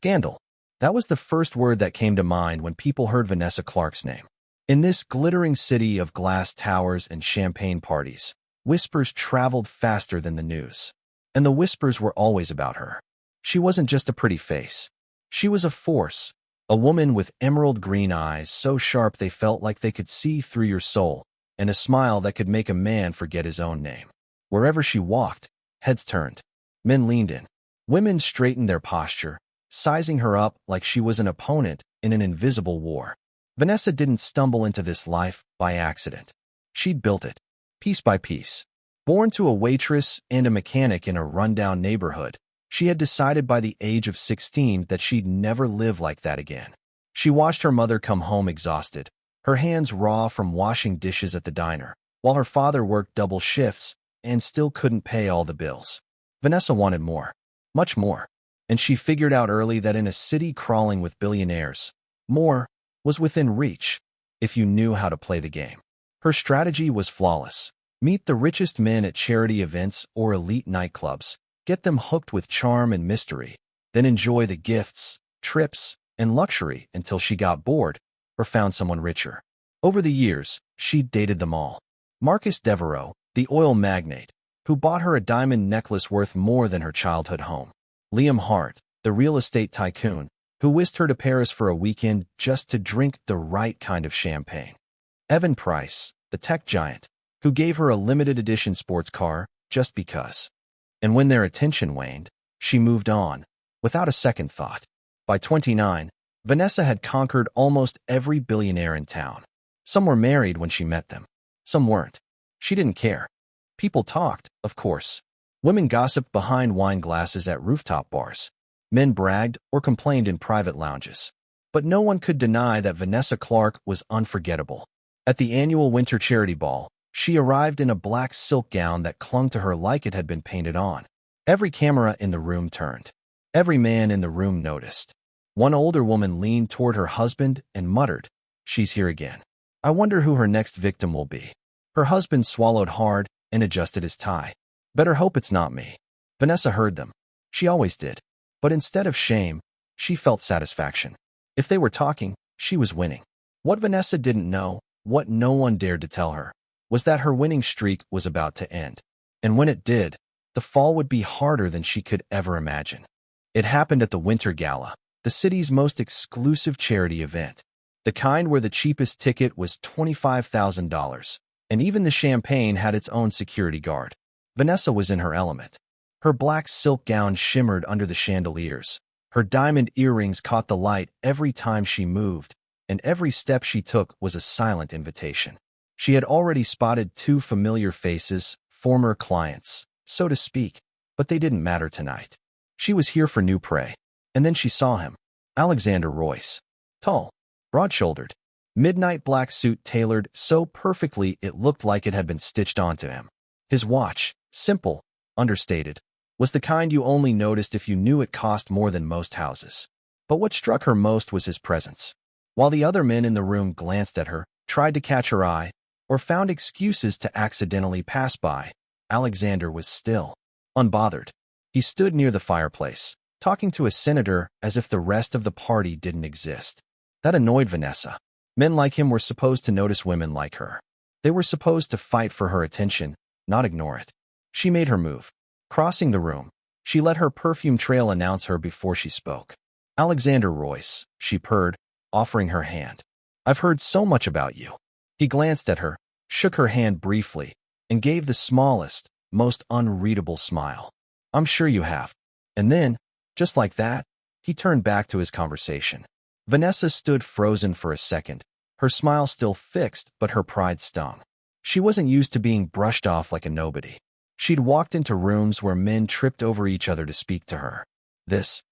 Scandal. That was the first word that came to mind when people heard Vanessa Clarke's name. In this glittering city of glass towers and champagne parties, whispers traveled faster than the news. And the whispers were always about her. She wasn't just a pretty face. She was a force, a woman with emerald green eyes so sharp they felt like they could see through your soul, and a smile that could make a man forget his own name. Wherever she walked, heads turned. Men leaned in. Women straightened their posture, sizing her up like she was an opponent in an invisible war. Vanessa didn't stumble into this life by accident. She'd built it, piece by piece. Born to a waitress and a mechanic in a rundown neighborhood, she had decided by the age of 16 that she'd never live like that again. She watched her mother come home exhausted, her hands raw from washing dishes at the diner, while her father worked double shifts and still couldn't pay all the bills. Vanessa wanted more, much more, and she figured out early that in a city crawling with billionaires, more was within reach if you knew how to play the game. Her strategy was flawless. Meet the richest men at charity events or elite nightclubs, get them hooked with charm and mystery, then enjoy the gifts, trips, and luxury until she got bored or found someone richer. Over the years, she'd dated them all. Marcus Devereaux, the oil magnate, who bought her a diamond necklace worth more than her childhood home. Liam Hart, the real estate tycoon, who whisked her to Paris for a weekend just to drink the right kind of champagne. Evan Price, the tech giant, who gave her a limited edition sports car just because. And when their attention waned, she moved on, without a second thought. By 29, Vanessa had conquered almost every billionaire in town. Some were married when she met them. Some weren't. She didn't care. People talked, of course. Women gossiped behind wine glasses at rooftop bars. Men bragged or complained in private lounges. But no one could deny that Vanessa Clarke was unforgettable. At the annual winter charity ball, she arrived in a black silk gown that clung to her like it had been painted on. Every camera in the room turned. Every man in the room noticed. One older woman leaned toward her husband and muttered, "She's here again. I wonder who her next victim will be." Her husband swallowed hard and adjusted his tie. "Better hope it's not me." Vanessa heard them. She always did. But instead of shame, she felt satisfaction. If they were talking, she was winning. What Vanessa didn't know, what no one dared to tell her, was that her winning streak was about to end. And when it did, the fall would be harder than she could ever imagine. It happened at the Winter Gala, the city's most exclusive charity event. The kind where the cheapest ticket was $25,000, and even the champagne had its own security guard. Vanessa was in her element. Her black silk gown shimmered under the chandeliers. Her diamond earrings caught the light every time she moved, and every step she took was a silent invitation. She had already spotted two familiar faces, former clients, so to speak, but they didn't matter tonight. She was here for new prey. And then she saw him. Alexander Royce. Tall, broad-shouldered, midnight black suit tailored so perfectly it looked like it had been stitched onto him. His watch, simple, understated, was the kind you only noticed if you knew it cost more than most houses. But what struck her most was his presence. While the other men in the room glanced at her, tried to catch her eye, or found excuses to accidentally pass by, Alexander was still, unbothered. He stood near the fireplace, talking to a senator as if the rest of the party didn't exist. That annoyed Vanessa. Men like him were supposed to notice women like her. They were supposed to fight for her attention, not ignore it. She made her move. Crossing the room, she let her perfume trail announce her before she spoke. "Alexander Royce," she purred, offering her hand. "I've heard so much about you." He glanced at her, shook her hand briefly, and gave the smallest, most unreadable smile. "I'm sure you have." And then, just like that, he turned back to his conversation. Vanessa stood frozen for a second, her smile still fixed, but her pride stung. She wasn't used to being brushed off like a nobody. She'd walked into rooms where men tripped over each other to speak to her. This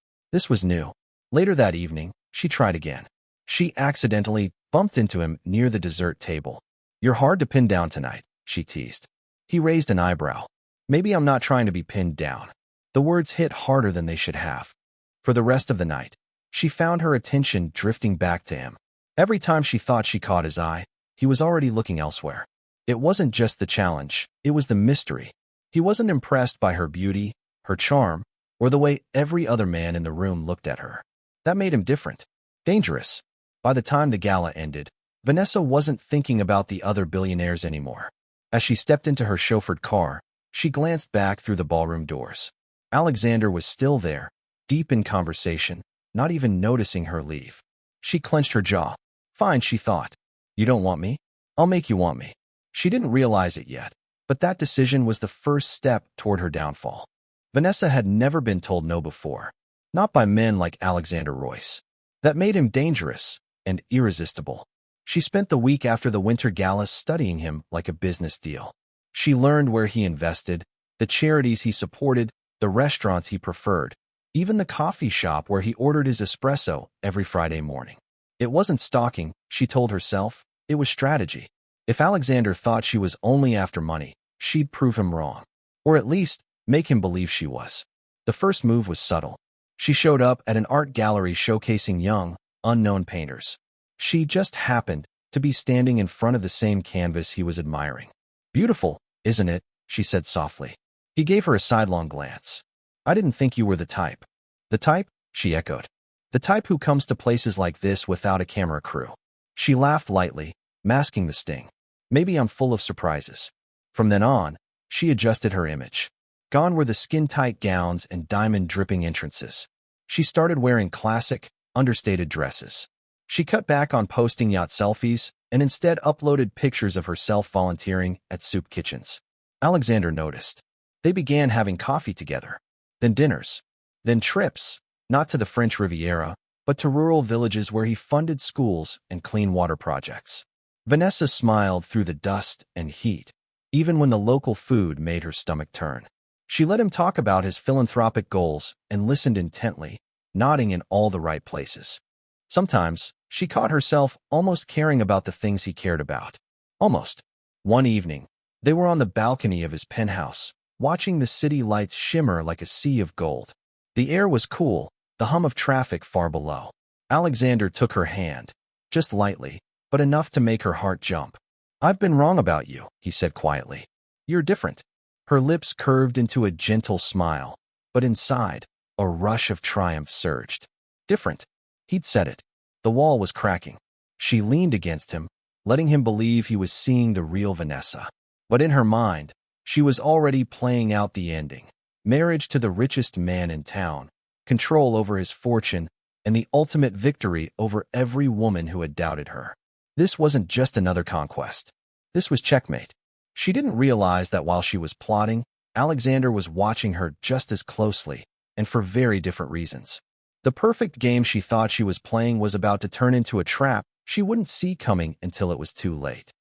was new. Later that evening, she tried again. She accidentally bumped into him near the dessert table. "You're hard to pin down tonight," she teased. He raised an eyebrow. "Maybe I'm not trying to be pinned down." The words hit harder than they should have. For the rest of the night, she found her attention drifting back to him. Every time she thought she caught his eye, he was already looking elsewhere. It wasn't just the challenge, it was the mystery. He wasn't impressed by her beauty, her charm, or the way every other man in the room looked at her. That made him different. Dangerous. By the time the gala ended, Vanessa wasn't thinking about the other billionaires anymore. As she stepped into her chauffeured car, she glanced back through the ballroom doors. Alexander was still there, deep in conversation, not even noticing her leave. She clenched her jaw. Fine, she thought. You don't want me? I'll make you want me. She didn't realize it yet, but that decision was the first step toward her downfall. Vanessa had never been told no before, not by men like Alexander Royce. That made him dangerous and irresistible. She spent the week after the winter gala studying him like a business deal. She learned where he invested, the charities he supported, the restaurants he preferred, even the coffee shop where he ordered his espresso every Friday morning. It wasn't stalking, she told herself, it was strategy. If Alexander thought she was only after money, she'd prove him wrong. Or at least, make him believe she was. The first move was subtle. She showed up at an art gallery showcasing young, unknown painters. She just happened to be standing in front of the same canvas he was admiring. Beautiful, isn't it? She said softly. He gave her a sidelong glance. I didn't think you were the type. The type? She echoed. The type who comes to places like this without a camera crew. She laughed lightly, masking the sting. Maybe I'm full of surprises. From then on, she adjusted her image. Gone were the skin-tight gowns and diamond-dripping entrances. She started wearing classic, understated dresses. She cut back on posting yacht selfies and instead uploaded pictures of herself volunteering at soup kitchens. Alexander noticed. They began having coffee together, then dinners, then trips, not to the French Riviera, but to rural villages where he funded schools and clean water projects. Vanessa smiled through the dust and heat, even when the local food made her stomach turn. She let him talk about his philanthropic goals and listened intently, nodding in all the right places. Sometimes, she caught herself almost caring about the things he cared about. Almost. One evening, they were on the balcony of his penthouse, watching the city lights shimmer like a sea of gold. The air was cool, the hum of traffic far below. Alexander took her hand, just lightly, but enough to make her heart jump. I've been wrong about you, he said quietly. You're different. Her lips curved into a gentle smile, but inside, a rush of triumph surged. Different. He'd said it. The wall was cracking. She leaned against him, letting him believe he was seeing the real Vanessa. But in her mind, she was already playing out the ending. Marriage to the richest man in town, control over his fortune, and the ultimate victory over every woman who had doubted her. This wasn't just another conquest. This was checkmate. She didn't realize that while she was plotting, Alexander was watching her just as closely, and for very different reasons. The perfect game she thought she was playing was about to turn into a trap she wouldn't see coming until it was too late.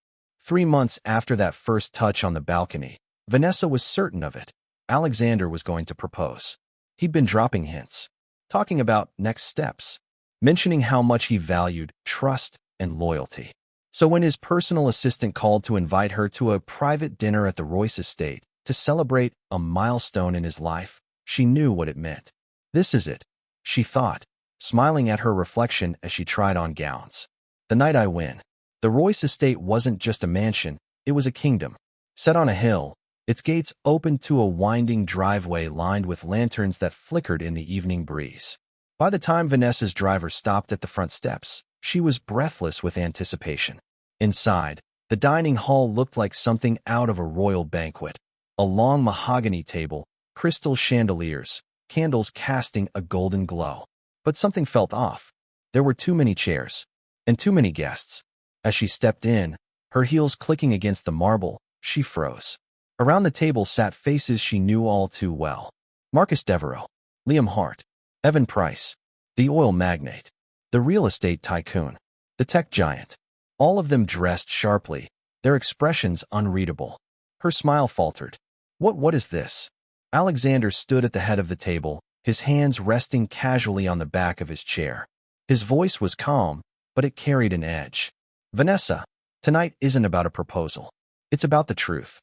3 months after that first touch on the balcony, Vanessa was certain of it. Alexander was going to propose. He'd been dropping hints, talking about next steps, mentioning how much he valued trust and loyalty. So when his personal assistant called to invite her to a private dinner at the Royce estate to celebrate a milestone in his life, she knew what it meant. This is it, she thought, smiling at her reflection as she tried on gowns. The night I win. The Royce estate wasn't just a mansion, it was a kingdom. Set on a hill, its gates opened to a winding driveway lined with lanterns that flickered in the evening breeze. By the time Vanessa's driver stopped at the front steps, she was breathless with anticipation. Inside, the dining hall looked like something out of a royal banquet. A long mahogany table, crystal chandeliers, candles casting a golden glow. But something felt off. There were too many chairs, and too many guests. As she stepped in, her heels clicking against the marble, she froze. Around the table sat faces she knew all too well. Marcus Devereaux, Liam Hart, Evan Price, the oil magnate, the real estate tycoon, the tech giant. All of them dressed sharply, their expressions unreadable. Her smile faltered. What is this? Alexander stood at the head of the table, his hands resting casually on the back of his chair. His voice was calm, but it carried an edge. Vanessa, tonight isn't about a proposal. It's about the truth.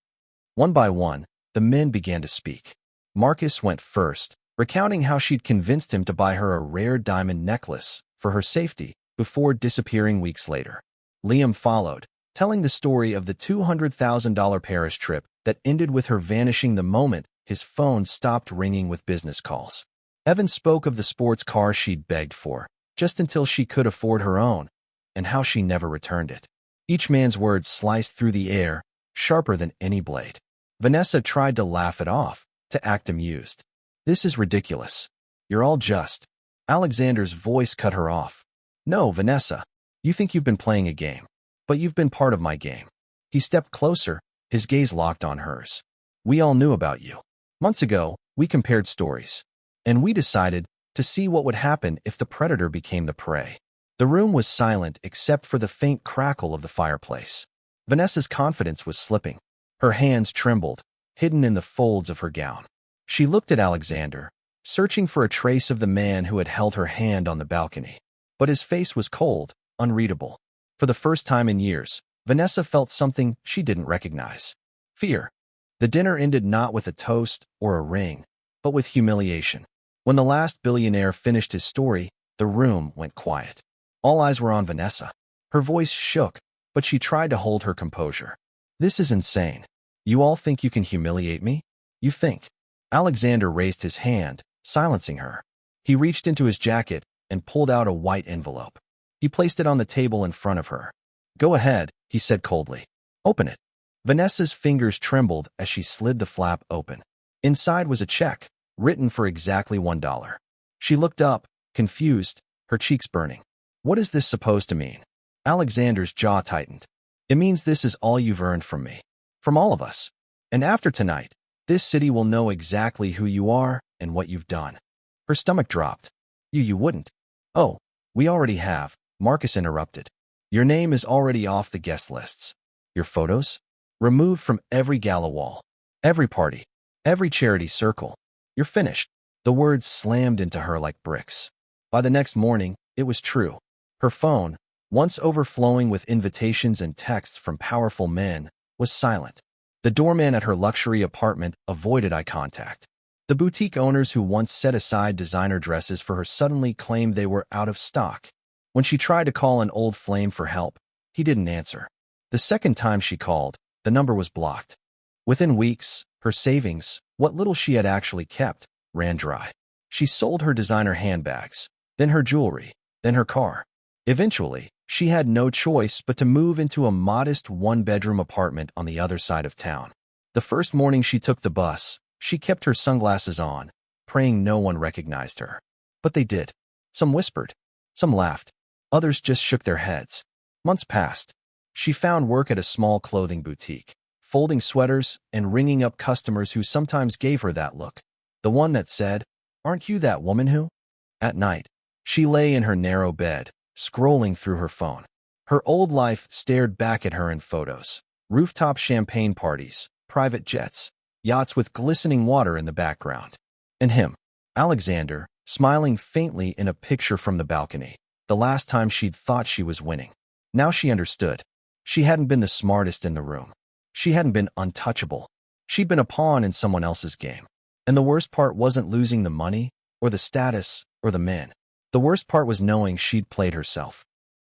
One by one, the men began to speak. Marcus went first, recounting how she'd convinced him to buy her a rare diamond necklace for her safety before disappearing weeks later. Liam followed, telling the story of the $200,000 Paris trip that ended with her vanishing the moment his phone stopped ringing with business calls. Evan spoke of the sports car she'd begged for, just until she could afford her own, and how she never returned it. Each man's words sliced through the air, sharper than any blade. Vanessa tried to laugh it off, to act amused. This is ridiculous. You're all just. Alexander's voice cut her off. No, Vanessa. You think you've been playing a game. But you've been part of my game. He stepped closer, his gaze locked on hers. We all knew about you. Months ago, we compared stories. And we decided to see what would happen if the predator became the prey. The room was silent except for the faint crackle of the fireplace. Vanessa's confidence was slipping. Her hands trembled, hidden in the folds of her gown. She looked at Alexander, searching for a trace of the man who had held her hand on the balcony. But his face was cold, unreadable. For the first time in years, Vanessa felt something she didn't recognize. Fear. The dinner ended not with a toast or a ring, but with humiliation. When the last billionaire finished his story, the room went quiet. All eyes were on Vanessa. Her voice shook, but she tried to hold her composure. This is insane. You all think you can humiliate me? You think. Alexander raised his hand, silencing her. He reached into his jacket and pulled out a white envelope. He placed it on the table in front of her. Go ahead, he said coldly. Open it. Vanessa's fingers trembled as she slid the flap open. Inside was a check, written for exactly $1. She looked up, confused, her cheeks burning. What is this supposed to mean? Alexander's jaw tightened. It means this is all you've earned from me. From all of us. And after tonight, this city will know exactly who you are and what you've done. Her stomach dropped. You wouldn't. Oh, we already have, Marcus interrupted. Your name is already off the guest lists. Your photos? Removed from every gala wall. Every party. Every charity circle. You're finished. The words slammed into her like bricks. By the next morning, it was true. Her phone, once overflowing with invitations and texts from powerful men, was silent. The doorman at her luxury apartment avoided eye contact. The boutique owners who once set aside designer dresses for her suddenly claimed they were out of stock. When she tried to call an old flame for help, he didn't answer. The second time she called, the number was blocked. Within weeks, her savings, what little she had actually kept, ran dry. She sold her designer handbags, then her jewelry, then her car. Eventually, she had no choice but to move into a modest one-bedroom apartment on the other side of town. The first morning she took the bus, she kept her sunglasses on, praying no one recognized her. But they did. Some whispered. Some laughed. Others just shook their heads. Months passed. She found work at a small clothing boutique, folding sweaters and ringing up customers who sometimes gave her that look. The one that said, "Aren't you that woman who?" At night, she lay in her narrow bed, scrolling through her phone. Her old life stared back at her in photos. Rooftop champagne parties, private jets, yachts with glistening water in the background. And him, Alexander, smiling faintly in a picture from the balcony. The last time she'd thought she was winning. Now she understood. She hadn't been the smartest in the room. She hadn't been untouchable. She'd been a pawn in someone else's game. And the worst part wasn't losing the money, or the status, or the men. The worst part was knowing she'd played herself.